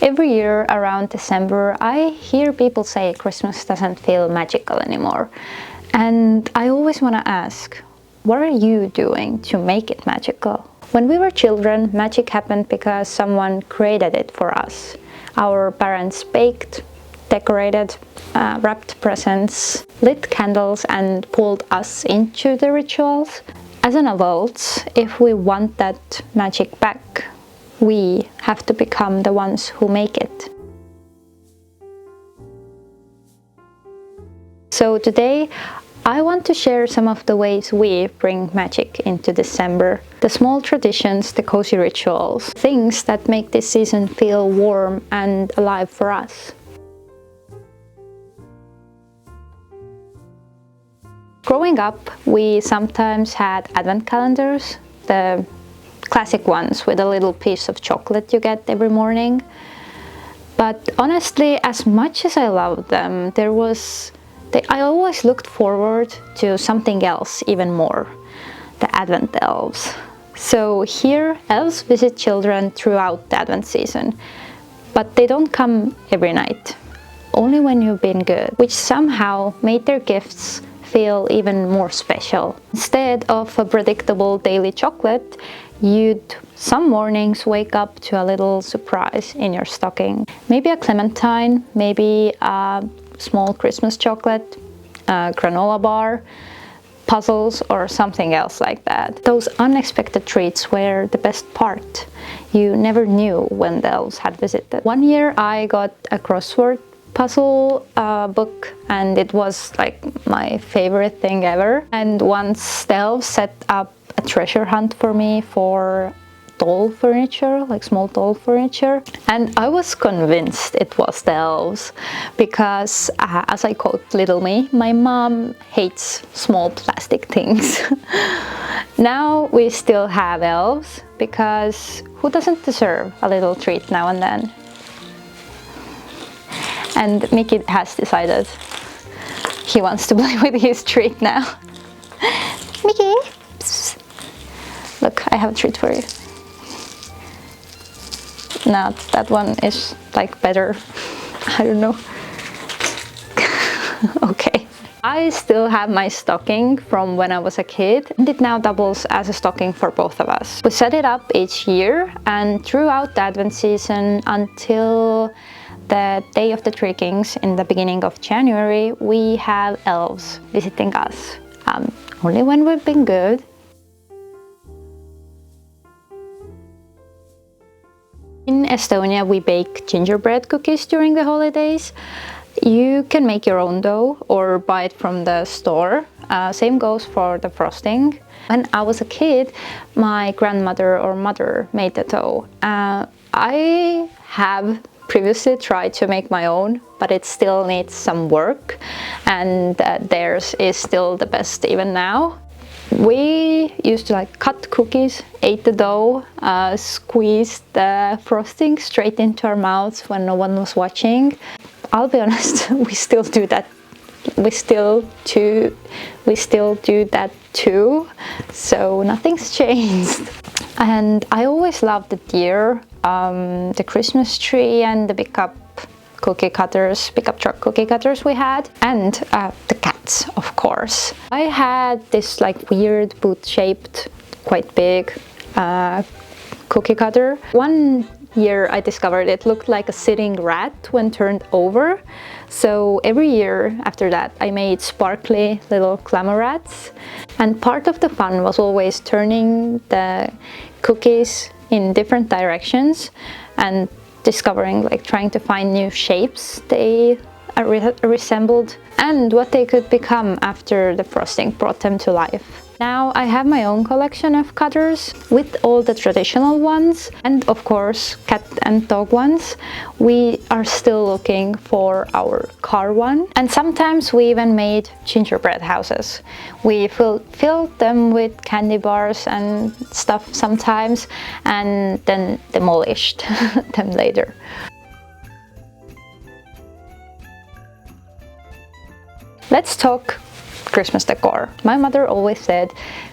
Every year around December, I hear people say Christmas doesn't feel magical anymore. And I always want to ask, what are you doing to make it magical? When we were children, magic happened because someone created it for us. Our parents baked, decorated, wrapped presents, lit candles, and pulled us into the rituals. As an adult, if we want that magic back, we have to become the ones who make it. So today, I want to share some of the ways we bring magic into December. The small traditions, the cozy rituals, things that make this season feel warm and alive for us. Growing up, we sometimes had advent calendars, the classic ones with a little piece of chocolate you get every morning. But honestly, as much as I loved them, I always looked forward to something else even more, the Advent Elves. So here, elves visit children throughout the Advent season, but they don't come every night, only when you've been good, which somehow made their gifts feel even more special. Instead of a predictable daily chocolate, you'd some mornings wake up to a little surprise in your stocking. Maybe a clementine, maybe a small Christmas chocolate, a granola bar, puzzles, or something else like that. Those unexpected treats were the best part. You never knew when the elves had visited. One year I got a crossword puzzle book, and it was like my favorite thing ever. And once the elves set up a treasure hunt for me for doll furniture, like small doll furniture, and I was convinced it was the elves because, as I quote little me, my mom hates small plastic things. Now we still have elves because who doesn't deserve a little treat now and then? And Mickey has decided he wants to play with his treat now. Mickey, psst. Look, I have a treat for you. Now that one is like better. I don't know. Okay. I still have my stocking from when I was a kid, and it now doubles as a stocking for both of us. We set it up each year, and throughout the Advent season until the Day of the Three Kings in the beginning of January, we have elves visiting us. Only when we've been good. In Estonia, we bake gingerbread cookies during the holidays. You can make your own dough or buy it from the store. Same goes for the frosting. When I was a kid, my grandmother or mother made the dough. I have previously tried to make my own, but it still needs some work, and theirs is still the best even now. We used to cut cookies, ate the dough, squeezed the frosting straight into our mouths when no one was watching. I'll be honest, we still do that. We still do that too. So nothing's changed. And I always loved the deer, the Christmas tree, and the pickup truck cookie cutters we had, and the cats, of course. I had this weird boot-shaped, quite big cookie cutter. One year I discovered it looked like a sitting rat when turned over. So every year after that I made sparkly little glamour rats. And part of the fun was always turning the cookies in different directions and discovering, trying to find new shapes they resembled and what they could become after the frosting brought them to life. Now I have my own collection of cutters with all the traditional ones and of course cat and dog ones. We are still looking for our car one, and sometimes we even made gingerbread houses. We filled them with candy bars and stuff sometimes and then demolished them later. Let's talk Christmas decor. My mother always said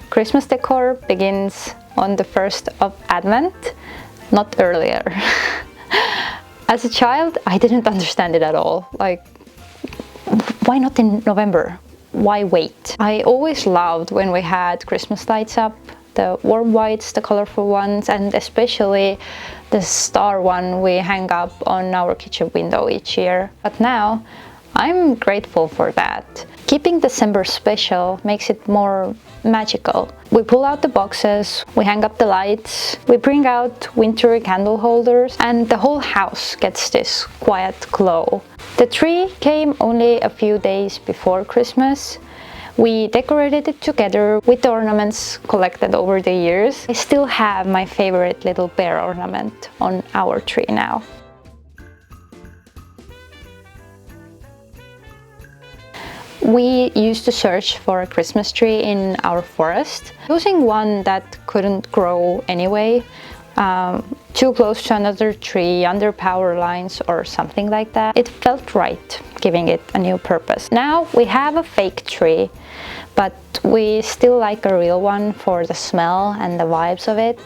Christmas decor begins on the 1st of Advent, not earlier. As a child, I didn't understand it at all. Like, why not in November? Why wait? I always loved when we had Christmas lights up, the warm whites, the colorful ones, and especially the star one we hang up on our kitchen window each year. But now, I'm grateful for that. Keeping December special makes it more magical. We pull out the boxes, we hang up the lights, we bring out Wintery candle holders, and the whole house gets this quiet glow. The tree came only a few days before Christmas. We decorated it together with the ornaments collected over the years. I still have my favorite little bear ornament on our tree now. We used to search for a Christmas tree in our forest, choosing one that couldn't grow anyway, too close to another tree, under power lines or something like that. It felt right, giving it a new purpose. Now we have a fake tree, but we still like a real one for the smell and the vibes of it.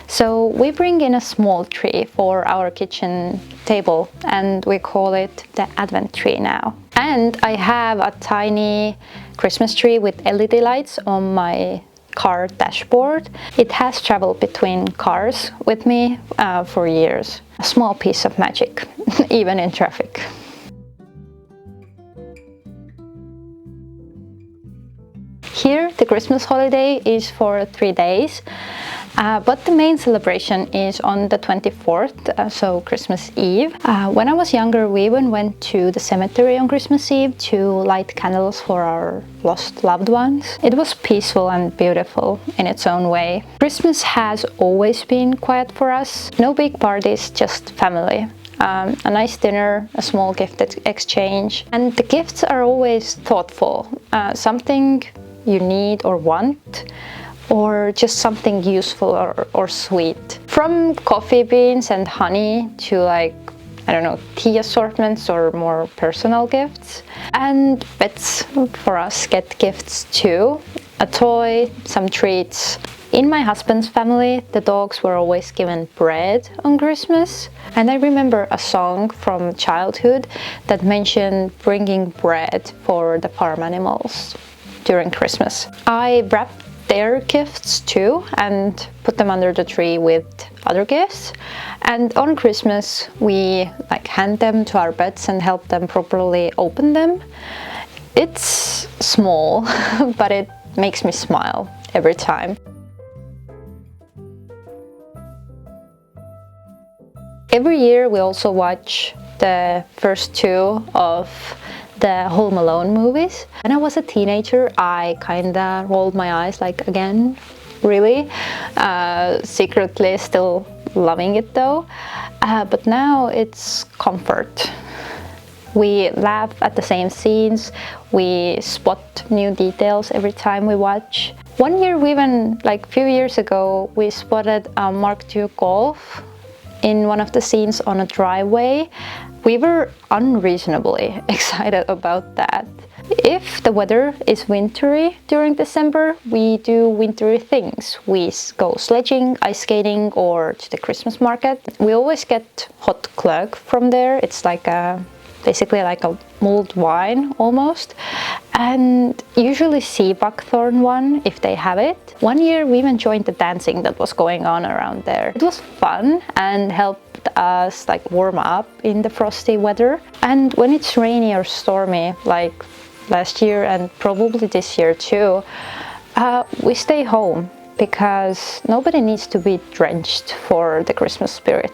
So we bring in a small tree for our kitchen table and we call it the Advent tree now. And I have a tiny Christmas tree with LED lights on my car dashboard. It has traveled between cars with me for years. A small piece of magic, even in traffic. Here, the Christmas holiday is for 3 days, but the main celebration is on the 24th, so Christmas Eve. When I was younger, we even went to the cemetery on Christmas Eve to light candles for our lost loved ones. It was peaceful and beautiful in its own way. Christmas has always been quiet for us. No big parties, just family. A nice dinner, a small gift exchange, and the gifts are always thoughtful. Something you need or want, or just something useful or sweet. From coffee beans and honey to, like, I don't know, tea assortments or more personal gifts. And pets for us get gifts too. A toy, some treats. In my husband's family, the dogs were always given bread on Christmas. And I remember a song from childhood that mentioned bringing bread for the farm animals during Christmas. I wrapped their gifts too and put them under the tree with other gifts. And on Christmas, we hand them to our pets and help them properly open them. It's small, but it makes me smile every time. Every year we also watch the first 2 of the Home Alone movies. When I was a teenager, I kinda rolled my eyes again, really? Secretly still loving it though. But now it's comfort. We laugh at the same scenes, we spot new details every time we watch. One year we even, few years ago, we spotted a Mark II Golf in one of the scenes on a driveway. We were unreasonably excited about that. If the weather is wintry during December, we do wintry things. We go sledging, ice skating, or to the Christmas market. We always get hot glögg from there. It's basically like a mulled wine almost, and usually sea buckthorn one if they have it. One year we even joined the dancing that was going on around there. It was fun and helped us warm up in the frosty weather. And when it's rainy or stormy, like last year and probably this year too, we stay home because nobody needs to be drenched for the Christmas spirit.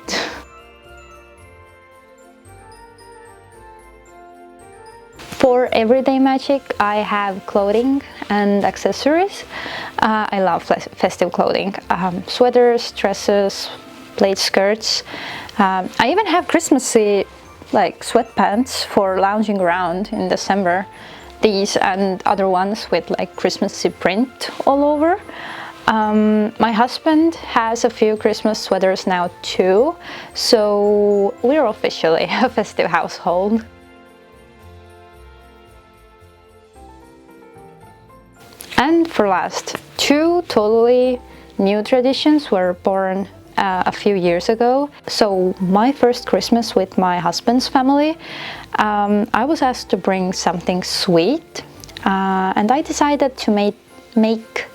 For everyday magic, I have clothing and accessories. I love festive clothing. Sweaters, dresses, plaid skirts. I even have Christmassy sweatpants for lounging around in December. These and other ones with Christmassy print all over. My husband has a few Christmas sweaters now too, so we're officially a festive household. And for last, 2 totally new traditions were born a few years ago. So my first Christmas with my husband's family, I was asked to bring something sweet, and I decided to make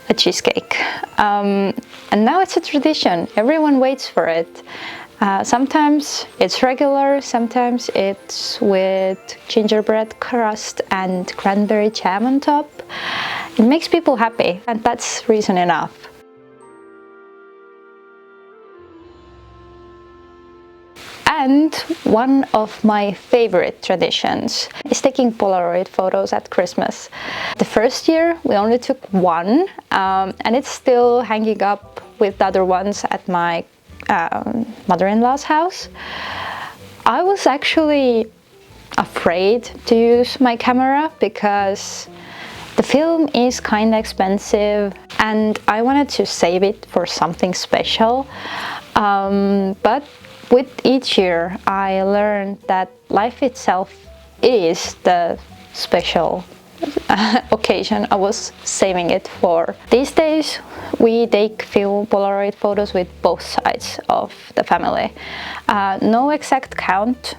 a cheesecake. And now it's a tradition. Everyone waits for it. Sometimes it's regular, sometimes it's with gingerbread crust and cranberry jam on top. It makes people happy, and that's reason enough. And one of my favorite traditions is taking Polaroid photos at Christmas. The first year we only took one, and it's still hanging up with the other ones at my mother-in-law's house. I was actually afraid to use my camera because the film is kind of expensive and I wanted to save it for something special. But with each year I learned that life itself is the special occasion I was saving it for. These days we take few Polaroid photos with both sides of the family. No exact count,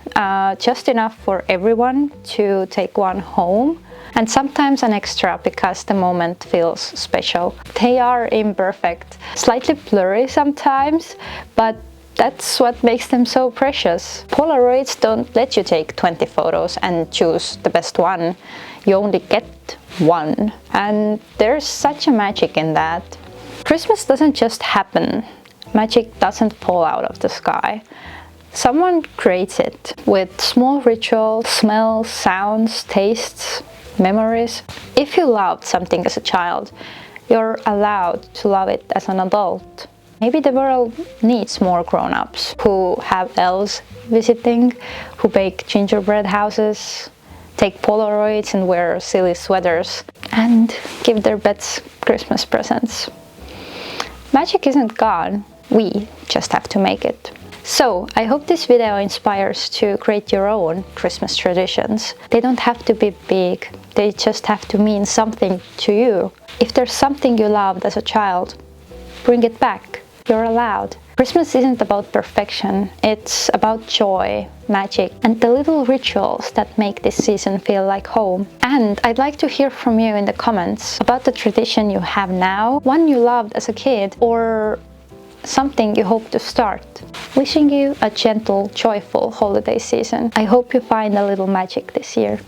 just enough for everyone to take one home, and sometimes an extra because the moment feels special. They are imperfect, slightly blurry sometimes, but that's what makes them so precious. Polaroids don't let you take 20 photos and choose the best one. You only get one. And there's such a magic in that. Christmas doesn't just happen. Magic doesn't fall out of the sky. Someone creates it with small rituals, smells, sounds, tastes, memories. If you loved something as a child, you're allowed to love it as an adult. Maybe the world needs more grown-ups who have elves visiting, who bake gingerbread houses, take Polaroids and wear silly sweaters, and give their pets Christmas presents. Magic isn't gone, we just have to make it. So, I hope this video inspires to create your own Christmas traditions. They don't have to be big, they just have to mean something to you. If there's something you loved as a child, bring it back. You're allowed. Christmas isn't about perfection, it's about joy, magic, and the little rituals that make this season feel like home. And I'd like to hear from you in the comments about the tradition you have now, one you loved as a kid, or something you hope to start. Wishing you a gentle, joyful holiday season. I hope you find a little magic this year.